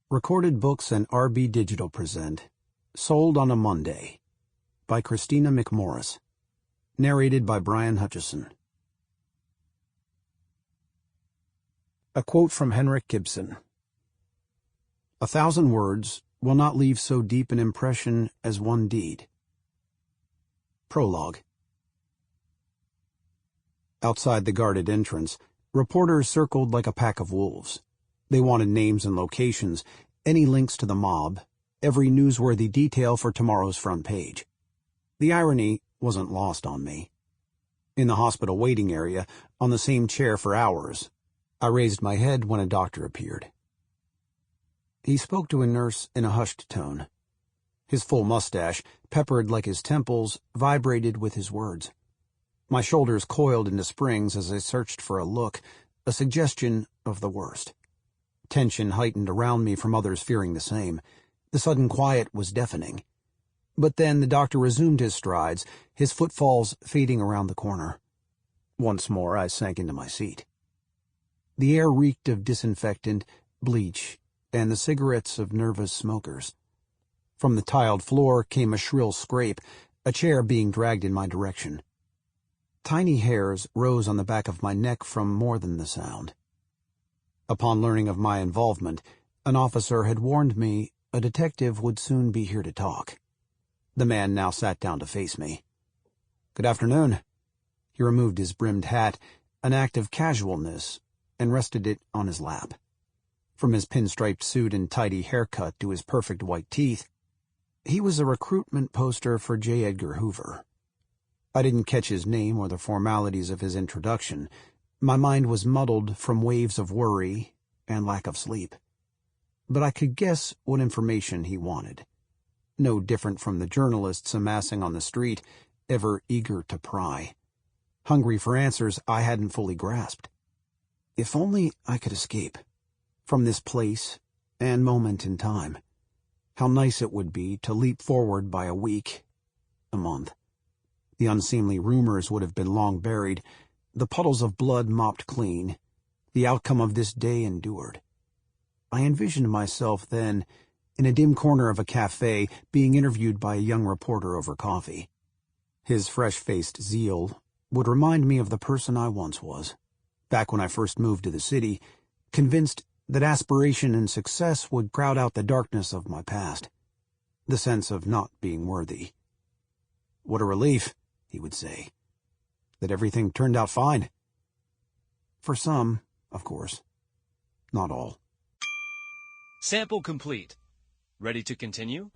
Recorded Books and RB Digital present Sold on a Monday by Kristina McMorris. Narrated by Brian Hutchison. A quote from Henrik Ibsen. 1,000 words will not leave so deep an impression as one deed. Prologue. Outside the guarded entrance, reporters circled like a pack of wolves. They wanted names and locations, any links to the mob, every newsworthy detail for tomorrow's front page. The irony wasn't lost on me. In the hospital waiting area, on the same chair for hours, I raised my head when a doctor appeared. He spoke to a nurse in a hushed tone. His full mustache, peppered like his temples, vibrated with his words. My shoulders coiled into springs as I searched for a look, a suggestion of the worst. Tension heightened around me from others fearing the same. The sudden quiet was deafening. But then the doctor resumed his strides, his footfalls fading around the corner. Once more I sank into my seat. The air reeked of disinfectant, bleach, and the cigarettes of nervous smokers. From the tiled floor came a shrill scrape, a chair being dragged in my direction. Tiny hairs rose on the back of my neck from more than the sound. Upon learning of my involvement, an officer had warned me a detective would soon be here to talk. The man now sat down to face me. "Good afternoon." He removed his brimmed hat, an act of casualness, and rested it on his lap. From his pinstriped suit and tidy haircut to his perfect white teeth, he was a recruitment poster for J. Edgar Hoover. I didn't catch his name or the formalities of his introduction. My mind was muddled from waves of worry and lack of sleep. But I could guess what information he wanted. No different from the journalists amassing on the street, ever eager to pry. Hungry for answers I hadn't fully grasped. If only I could escape. From this place and moment in time. How nice it would be to leap forward by a week, a month. The unseemly rumors would have been long buried, the puddles of blood mopped clean, the outcome of this day endured. I envisioned myself then, in a dim corner of a cafe, being interviewed by a young reporter over coffee. His fresh-faced zeal would remind me of the person I once was, back when I first moved to the city, convinced that aspiration and success would crowd out the darkness of my past, the sense of not being worthy. "What a relief," he would say, "that everything turned out fine." For some, of course. Not all. Sample complete. Ready to continue?